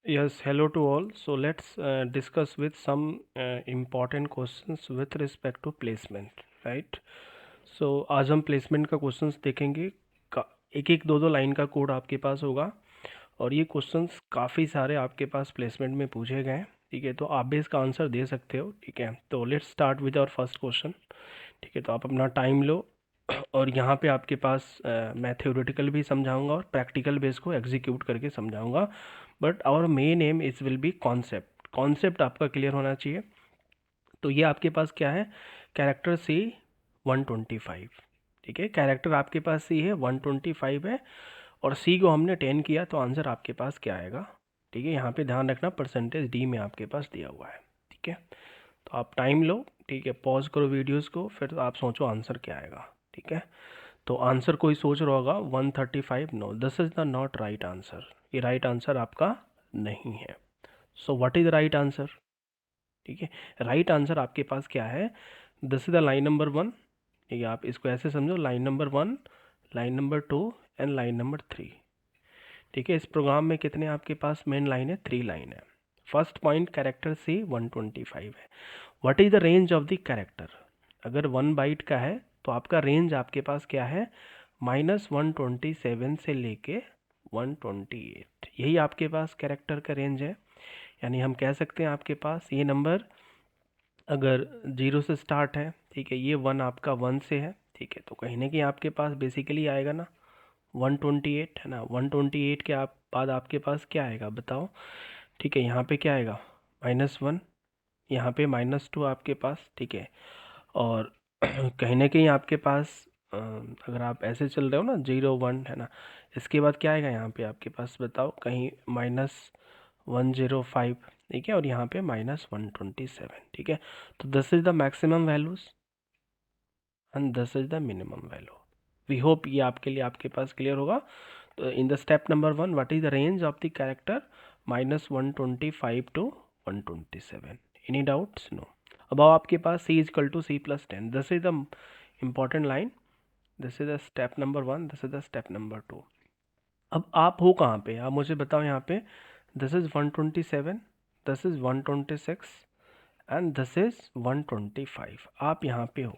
Yes, hello to all. So let's discuss with some important questions with respect to placement, right? So आज हम placement का questions देखेंगे। एक एक दो दो लाइन का कोड आपके पास होगा और ये क्वेश्चंस काफ़ी सारे आपके पास प्लेसमेंट में पूछे गए हैं। ठीक है, तो आप भी इसका आंसर दे सकते हो। ठीक है, तो let's start with our first question. ठीक है, तो आप अपना टाइम लो और यहाँ पे आपके पास मैं थ्योरेटिकल भी समझाऊंगा और प्रैक्टिकल बेस को एग्जीक्यूट करके समझाऊंगा। But our main aim is will be concept. Concept आपका क्लियर होना चाहिए। तो ये आपके पास क्या है, कैरेक्टर सी 125। ठीक है, कैरेक्टर आपके पास सी है 125 है और सी को हमने 10 किया तो आंसर आपके पास क्या आएगा। ठीक है, यहाँ पे ध्यान रखना परसेंटेज डी में आपके पास दिया हुआ है। ठीक है, तो आप टाइम लो। ठीक है, पॉज करो वीडियोस को, फिर आप सोचो आंसर क्या आएगा। ठीक है, तो आंसर कोई सोच रहा होगा 135। No, this is the not right answer. ये राइट आंसर आपका नहीं है। So what is the right answer? ठीक है, राइट आंसर आपके पास क्या है, this is the line number 1। ठीक है, आप इसको ऐसे समझो, line number 1, line number 2 and line number 3। ठीक है, इस प्रोग्राम में कितने आपके पास मेन लाइन है, 3 लाइन है। फर्स्ट पॉइंट, कैरेक्टर सी 125 है। What is the range of the character? अगर 1 बाइट का है तो आपका रेंज आपके पास क्या है, -127 से लेके 128। यही आपके पास कैरेक्टर का रेंज है। यानी हम कह सकते हैं आपके पास ये नंबर अगर 0 से स्टार्ट है, ठीक है, ये 1 आपका 1 से है। ठीक है, तो कहीं ना कहीं आपके पास बेसिकली आएगा ना 128, है ना। 128 के आप बाद आपके पास क्या आएगा बताओ। ठीक है, यहाँ पे क्या आएगा, -1, यहाँ पे -2 आपके पास। ठीक है, और कहीं ना कहीं आपके पास अगर आप ऐसे चल रहे हो ना 0 1, है ना, इसके बाद क्या आएगा यहाँ पे आपके पास बताओ, कहीं -105। ठीक है, और यहाँ पे -127। ठीक है, तो this is the maximum values and this is the minimum value. We hope ये आपके लिए आपके पास क्लियर होगा। तो in the step number 1, what is the range of the character, -125 to 127। Any doubts? No. अब आओ आपके पास c is equal to C+10, this is the important line. This is the step number 1, this is the step number 2। अब आप हो कहाँ पे, आप मुझे बताओ यहाँ पे। This is 127, this is 126 and this is 125। आप यहाँ पे हो।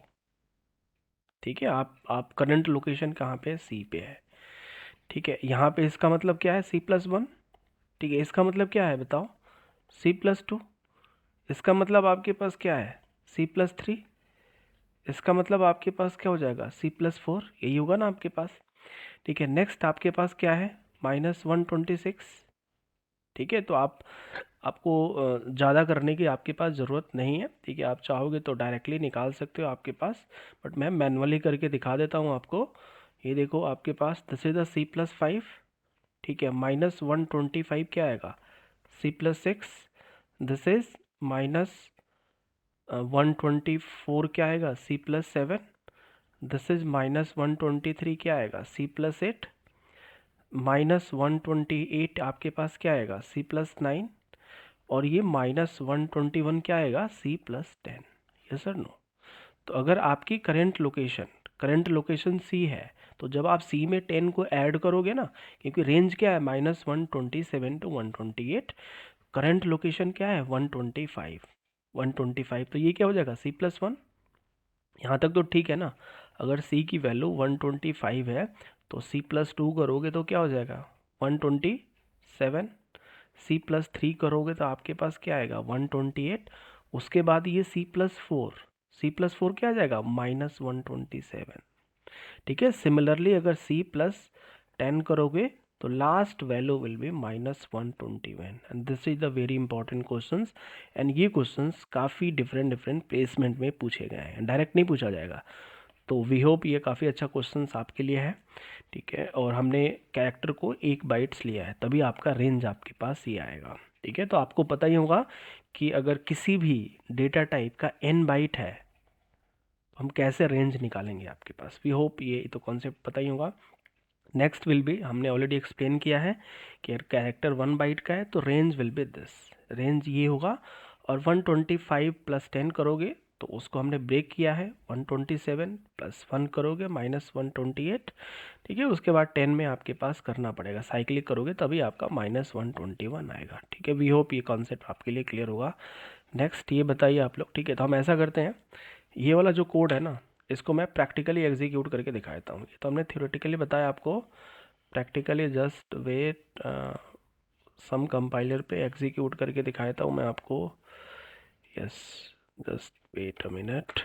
ठीक है, आप करंट लोकेशन कहाँ पे है, सी पे है। ठीक है, यहाँ पे इसका मतलब क्या है, C+1। ठीक है, इसका मतलब क्या है बताओ, C+2। इसका मतलब आपके पास क्या है, C+3। इसका मतलब आपके पास क्या हो जाएगा, C+4। यही होगा ना आपके पास। ठीक है, नेक्स्ट आपके पास क्या है, -126। ठीक है, तो आपको ज़्यादा करने की आपके पास ज़रूरत नहीं है। ठीक है, आप चाहोगे तो डायरेक्टली निकाल सकते हो आपके पास, बट मैं मैनुअली करके दिखा देता हूँ आपको। ये देखो आपके पास दिस इज द C+5। ठीक है, -125 क्या आएगा, C+6। दिस इज -124 क्या आएगा, C+7। दिस इज -123 क्या आएगा, C+8। -128 आपके पास क्या आएगा, C+9। और ये -121 क्या आएगा, C+10। Yes sir, no? तो अगर आपकी करंट लोकेशन सी है, तो जब आप सी में 10 को ऐड करोगे ना, क्योंकि रेंज क्या है -127 to 128, करंट लोकेशन क्या है 125। 125 तो ये क्या हो जाएगा, C+1। यहाँ तक तो ठीक है ना। अगर सी की वैल्यू 125 है तो C+2 करोगे तो क्या हो जाएगा, 127। C+3 करोगे तो आपके पास क्या आएगा, 128। उसके बाद ये C+4 क्या आ जाएगा, -127। ठीक है, सिमिलरली अगर C+10 करोगे तो last value will be -121। And this is the very important questions. And ये क्वेश्चंस काफ़ी डिफरेंट डिफरेंट प्लेसमेंट में पूछे गए हैं, डायरेक्ट नहीं पूछा जाएगा। तो वी होप ये काफ़ी अच्छा क्वेश्चंस आपके लिए है। ठीक है, और हमने कैरेक्टर को 1 बाइट्स लिया है, तभी आपका रेंज आपके पास ये आएगा। ठीक है, तो आपको पता ही होगा कि अगर किसी भी डेटा टाइप का n बाइट है तो हम कैसे रेंज निकालेंगे आपके पास। वी होप ये तो कॉन्सेप्ट पता ही होगा। नेक्स्ट विल बी, हमने ऑलरेडी एक्सप्लेन किया है कि अगर कैरेक्टर 1 बाइट का है तो range will be this, range ये होगा। और 125 + 10 करोगे तो उसको हमने ब्रेक किया है, 127 प्लस 1 करोगे -128, ठीक है। उसके बाद 10 में आपके पास करना पड़ेगा, साइक्लिक करोगे तभी आपका -121 आएगा, ठीक है। वी होप ये कॉन्सेप्ट आपके लिए क्लियर होगा। नेक्स्ट ये बताइए आप लोग, ठीक है। तो हम ऐसा करते हैं, ये वाला जो कोड है ना, इसको मैं प्रैक्टिकली एग्जीक्यूट करके दिखाता हूँ। तो हमने थ्योरेटिकली बताया आपको, practically just wait, some compiler पे एग्जीक्यूट करके दिखाता हूँ मैं आपको। Yes, just wait a minute.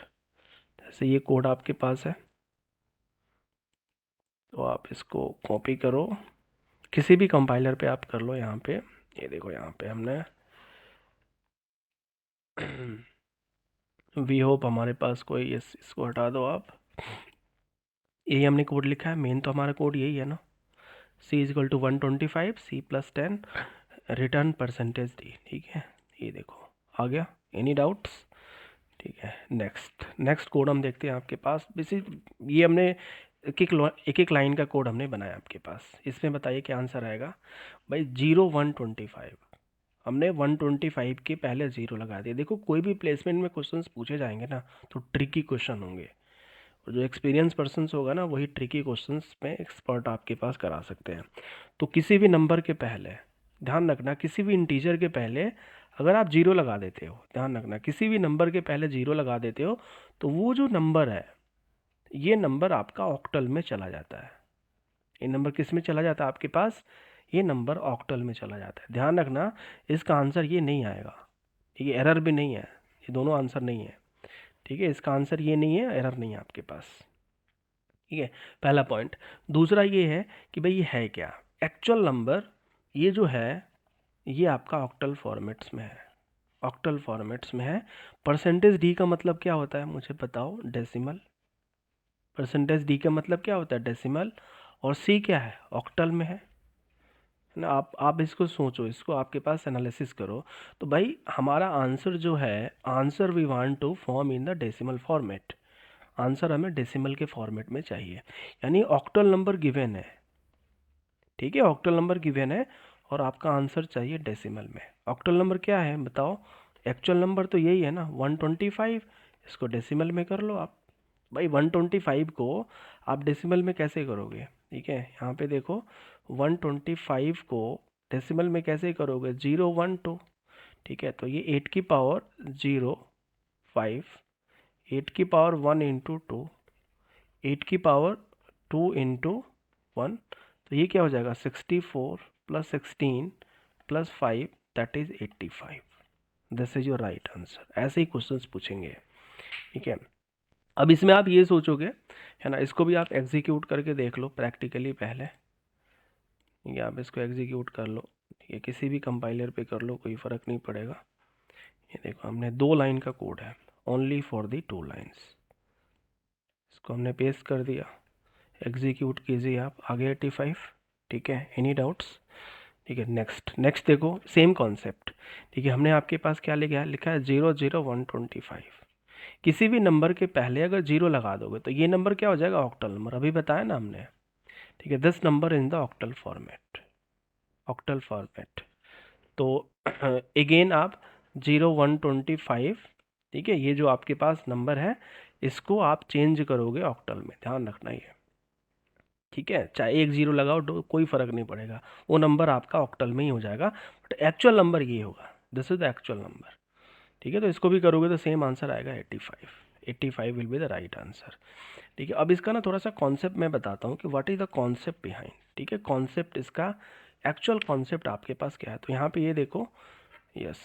जैसे ये कोड आपके पास है, तो आप इसको कॉपी करो, किसी भी कंपाइलर पे आप कर लो। यहाँ पे ये देखो, यहाँ पे हमने वी होप हमारे पास कोई, इसको हटा दो आप। यही हमने कोड लिखा है, मेन तो हमारा कोड यही है ना, C = 125, C+10 रिटर्न %d, ठीक है। ये देखो आ गया, एनी डाउट्स, ठीक है। नेक्स्ट कोड हम देखते हैं आपके पास। बेसिक ये हमने एक एक लाइन का कोड हमने बनाया आपके पास। इसमें बताइए क्या आंसर आएगा भाई। 0 125, हमने 125 के पहले 0 लगा दिया। देखो कोई भी प्लेसमेंट में क्वेश्चंस पूछे जाएंगे ना, तो ट्रिकी क्वेश्चन होंगे, और जो एक्सपीरियंस पर्सन्स होगा ना, वही ट्रिकी क्वेश्चंस में एक्सपर्ट आपके पास करा सकते हैं। तो किसी भी नंबर के पहले, ध्यान रखना, किसी भी इंटीजर के पहले अगर आप 0 लगा देते हो, ध्यान रखना, किसी भी नंबर के पहले 0 लगा देते हो, तो वो जो नंबर है, ये नंबर आपका ऑक्टल में चला जाता है। ये नंबर किस में चला जाता है आपके पास, ये नंबर ऑक्टल में चला जाता है। ध्यान रखना, इसका आंसर ये नहीं आएगा, ये एरर भी नहीं है, ये दोनों आंसर नहीं है, ठीक है। इसका आंसर ये नहीं है, एरर नहीं है आपके पास, ठीक है। पहला पॉइंट। दूसरा ये है कि भाई ये है क्या, एक्चुअल नंबर ये जो है, ये आपका ऑक्टल फॉर्मेट्स में है, ऑक्टल फॉर्मेट्स में है। %d का मतलब क्या होता है मुझे बताओ, डेसिमल। %d का मतलब क्या होता है, डेसिमल। और c क्या है, ऑक्टल में है ना। आप इसको सोचो, इसको आपके पास एनालिसिस करो। तो भाई हमारा आंसर जो है, answer we want to form in the decimal format, answer हमें डेसिमल के फॉर्मेट में चाहिए, यानी ऑक्टल नंबर गिवन है, ठीक है। ऑक्टल नंबर गिवन है और आपका आंसर चाहिए डेसिमल में। ऑक्टल नंबर क्या है बताओ, एक्चुअल नंबर तो यही है ना 125, इसको डेसिमल में कर लो आप। भाई 125 को आप डेसिमल में कैसे करोगे, ठीक है। यहाँ पे देखो 125 को डेसिमल में कैसे करोगे, 012, ठीक है। तो ये 8 की पावर 0 5, 8 की पावर 1 इंटू 2, 8 की पावर 2 इंटू 1, तो ये क्या हो जाएगा 64 plus 16 plus 5, that is 85। This is your right answer. ऐसे ही क्वेश्चंस पूछेंगे, ठीक है। अब इसमें आप ये सोचोगे, है ना, इसको भी आप एग्जीक्यूट करके देख लो प्रैक्टिकली पहले, ठीक है। आप इसको एग्जीक्यूट कर लो, ठीक है, किसी भी कंपाइलर पे कर लो, कोई फ़र्क नहीं पड़ेगा। ये देखो हमने 2 लाइन का कोड है, ओनली फॉर दी 2 लाइन्स। इसको हमने पेस्ट कर दिया, एग्जीक्यूट कीजिए आप, आगे 85, ठीक है। एनी डाउट्स, ठीक है। नेक्स्ट देखो सेम कॉन्सेप्ट, ठीक है। हमने आपके पास क्या लिखा है 0 0 125। किसी भी नंबर के पहले अगर 0 लगा दोगे तो ये नंबर क्या हो जाएगा, ऑक्टल नंबर, अभी बताया ना हमने, ठीक है। This number in the octal format, octal format. तो अगेन आप 0 125, ठीक है, ये जो आपके पास नंबर है, इसको आप चेंज करोगे ऑक्टल में, ध्यान रखना ये, ठीक है। चाहे 1 0 लगाओ, कोई फ़र्क नहीं पड़ेगा, वो नंबर आपका ऑक्टल में ही हो जाएगा, बट एक्चुअल नंबर ये होगा, this is the actual number, ठीक है। तो इसको भी करोगे तो सेम आंसर आएगा 85, 85 will be the right answer, ठीक है। अब इसका ना थोड़ा सा कॉन्सेप्ट मैं बताता हूँ कि what is the concept behind, ठीक है। कॉन्सेप्ट, इसका एक्चुअल कॉन्सेप्ट आपके पास क्या है, तो यहाँ पे ये देखो, यस,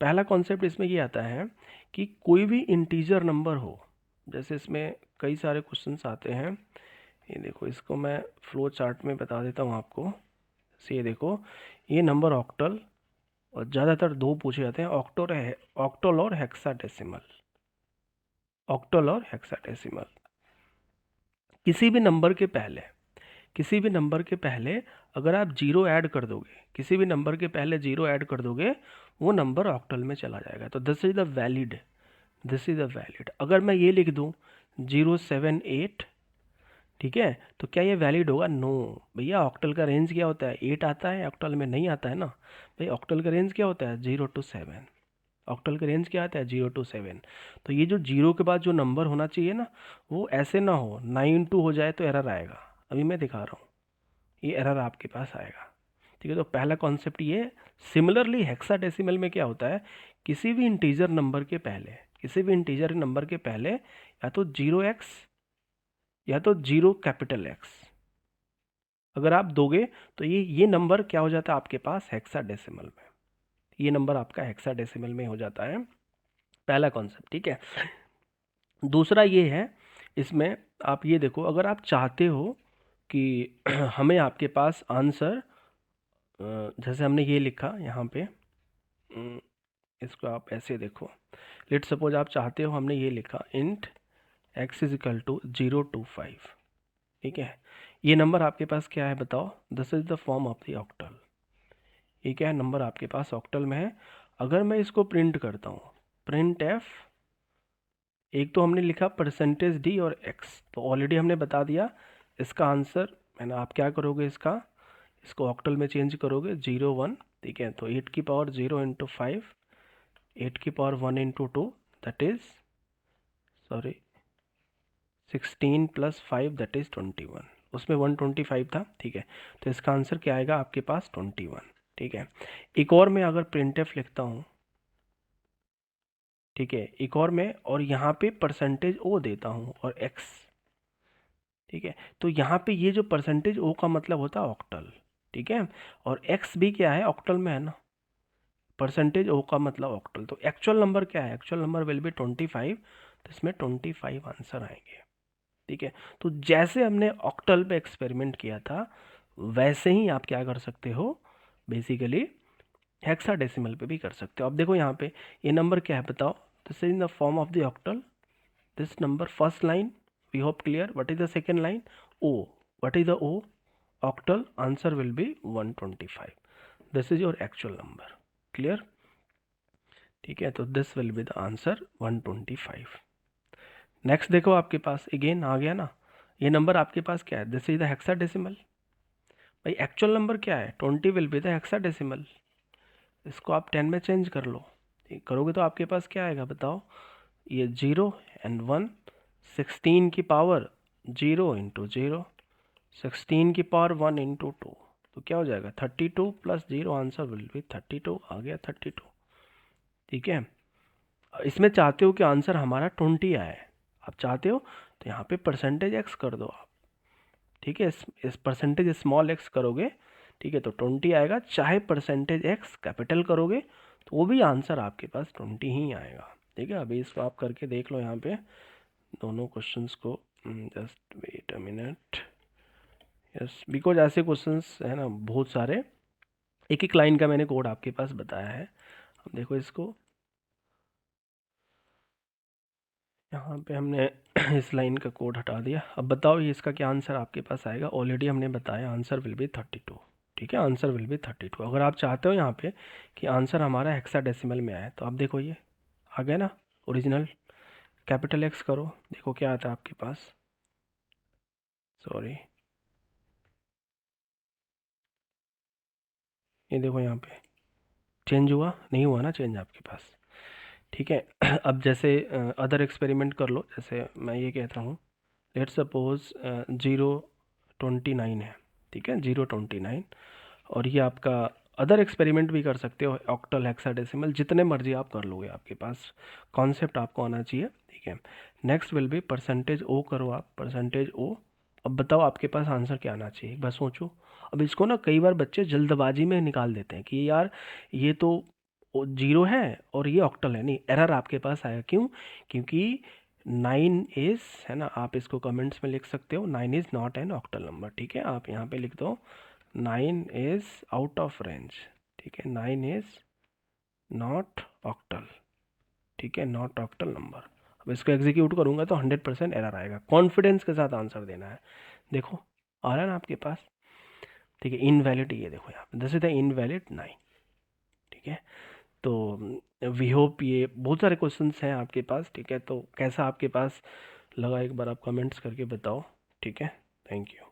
पहला कॉन्सेप्ट इसमें ये आता है कि कोई भी इंटीजर नंबर हो, जैसे इसमें कई सारे क्वेश्चंस आते हैं, ये देखो, इसको मैं फ्लो चार्ट में बता देता हूँ आपको। से ये देखो, ये नंबर ऑक्टल, और ज़्यादातर 2 पूछे जाते हैं, ऑक्टल और हेक्साडेसिमल, ऑक्टल और हेक्साडेसिमल। किसी भी नंबर के पहले, किसी भी नंबर के पहले अगर आप 0 ऐड कर दोगे, किसी भी नंबर के पहले 0 ऐड कर दोगे, वो नंबर ऑक्टल में चला जाएगा। तो this is the valid, this is the valid. अगर मैं ये लिख दूँ 078, ठीक है, तो क्या ये वैलिड होगा, नो भैया। ऑक्टल का रेंज क्या होता है, 8 आता है, ऑक्टल में नहीं आता है ना भाई। ऑक्टल का रेंज क्या होता है, 0 to 7, ऑक्टल का रेंज क्या आता है 0 to 7। तो ये जो 0 के बाद जो नंबर होना चाहिए ना, वो ऐसे ना हो 9 2 हो जाए तो एरर आएगा। अभी मैं दिखा रहा हूँ, ये एरर आपके पास आएगा। ठीक है, तो पहला कॉन्सेप्ट ये। सिमिलरली हेक्साडेसिमल में क्या होता है, किसी भी इंटीजर नंबर के पहले, किसी भी इंटीजर नंबर के पहले या तो 0x या तो 0 कैपिटल X अगर आप दोगे तो ये नंबर क्या हो जाता है आपके पास हेक्साडेसिमल में। ये नंबर आपका हेक्साडेसिमल में हो जाता है, पहला कॉन्सेप्ट। ठीक है, दूसरा ये है, इसमें आप ये देखो, अगर आप चाहते हो कि हमें आपके पास आंसर, जैसे हमने ये लिखा यहाँ पे, इसको आप ऐसे देखो, लेट सपोज आप चाहते हो, हमने ये लिखा int x is equal to 025। ठीक है, ये नंबर आपके पास क्या है बताओ, this is the form of the octal. ये क्या है, नंबर आपके पास ऑक्टल में है। अगर मैं इसको प्रिंट करता हूँ, प्रिंट एफ, एक तो हमने लिखा परसेंटेज डी और एक्स, तो ऑलरेडी हमने बता दिया इसका आंसर है ना। आप क्या करोगे, इसको ऑक्टल में चेंज करोगे 0 1। ठीक है, तो 8 की पावर 0 इंटू 5, 8 की power 1 into 2, that is sorry 16 plus 5 that is 21। उसमें 125 था। ठीक है, तो इसका आंसर क्या आएगा आपके पास 21। ठीक है, एक और मैं अगर प्रिंट एफ लिखता हूँ, ठीक है, एक और मैं, और यहाँ पे परसेंटेज ओ देता हूँ और एक्स। ठीक है, तो यहाँ पे ये जो परसेंटेज ओ का मतलब होता है ऑक्टल। ठीक है, और एक्स भी क्या है, ऑक्टल में है ना, परसेंटेज ओ का मतलब ऑक्टल। तो एक्चुअल नंबर क्या है, एक्चुअल नंबर विल बी 25, तो इसमें 25 आंसर आएंगे। ठीक है, तो जैसे हमने ऑक्टल पे एक्सपेरिमेंट किया था, वैसे ही आप क्या कर सकते हो, बेसिकली हेक्साडेसिमल पे भी कर सकते हो। अब देखो यहाँ पे ये नंबर क्या है बताओ, this is in the form of the octal. this number first line, we hope clear. What is the second line? O. What is the O? Octal. Answer will be 125. This is your actual number. Clear? ठीक है, तो this will be the answer 125. Next देखो, आपके पास again आ गया ना, ये number आपके पास क्या है, दिस इज द हेक्साडेसिमल। भाई एक्चुअल नंबर क्या है, 20 विल बी द हेक्साडेसिमल। इसको आप 10 में चेंज कर लो, करोगे तो आपके पास क्या आएगा बताओ, ये 0 एंड 1, 16 की पावर 0 इंटू 0, 16 की पावर 1 इंटू 2, तो क्या हो जाएगा 32 प्लस 0, आंसर विल बी 32। आ गया 32। ठीक है, इसमें चाहते हो कि आंसर हमारा 20 आए, आप चाहते हो तो यहाँ पे परसेंटेज एक्स कर दो आप। ठीक है, इस परसेंटेज स्मॉल एक्स करोगे, ठीक है, तो 20 आएगा। चाहे परसेंटेज एक्स कैपिटल करोगे तो वो भी आंसर आपके पास 20 ही आएगा। ठीक है, अभी इसको आप करके देख लो यहाँ पे दोनों क्वेश्चंस को। Just wait a minute. Yes, because ऐसे क्वेश्चंस है ना बहुत सारे, एक एक लाइन का मैंने कोड आपके पास बताया है। अब देखो इसको, यहाँ पे हमने इस लाइन का कोड हटा दिया। अब बताओ ये इसका क्या आंसर आपके पास आएगा, ऑलरेडी हमने बताया आंसर विल बी 32। ठीक है, आंसर विल बी 32। अगर आप चाहते हो यहाँ पे कि आंसर हमारा हेक्साडेसिमल में आए, तो आप देखो ये आ गया ना ओरिजिनल, कैपिटल एक्स करो, देखो क्या आता है आपके पास। सॉरी, ये देखो यहाँ पे चेंज हुआ नहीं, हुआ ना चेंज आपके पास। ठीक है, अब जैसे अदर एक्सपेरिमेंट कर लो, जैसे मैं ये कहता हूँ, लेट सपोज 029 है। ठीक है, 029, और ये आपका अदर एक्सपेरिमेंट भी कर सकते हो, ऑक्टल हेक्साडेसिमल जितने मर्जी आप कर लोगे, आपके पास कॉन्सेप्ट आपको आना चाहिए। ठीक है, नेक्स्ट विल बी परसेंटेज ओ करो आप, परसेंटेज ओ। अब बताओ आपके पास आंसर क्या आना चाहिए, एक बार सोचो। अब इसको ना कई बार बच्चे जल्दबाजी में निकाल देते हैं कि यार ये तो 0 है और ये ऑक्टल है, नहीं, एरर आपके पास आया। क्यों? क्योंकि 9 इज़, है ना, आप इसको कमेंट्स में लिख सकते हो, 9 is not an octal number. ठीक है, आप यहाँ पे लिख दो 9 इज़ आउट ऑफ रेंज। ठीक है, 9 इज़ नॉट ऑक्टल। ठीक है, नॉट ऑक्टल नंबर। अब इसको एग्जीक्यूट करूँगा तो 100% एरर आएगा, कॉन्फिडेंस के साथ आंसर देना है। देखो आ रहा है ना आपके पास। ठीक है, इनवैलिड, ये देखो यहाँ पे दिस इज द इनवैलिड 9। ठीक है, तो वी होप ये बहुत सारे क्वेश्चंस हैं आपके पास। ठीक है, तो कैसा आपके पास लगा एक बार आप कमेंट्स करके बताओ। ठीक है, थैंक यू।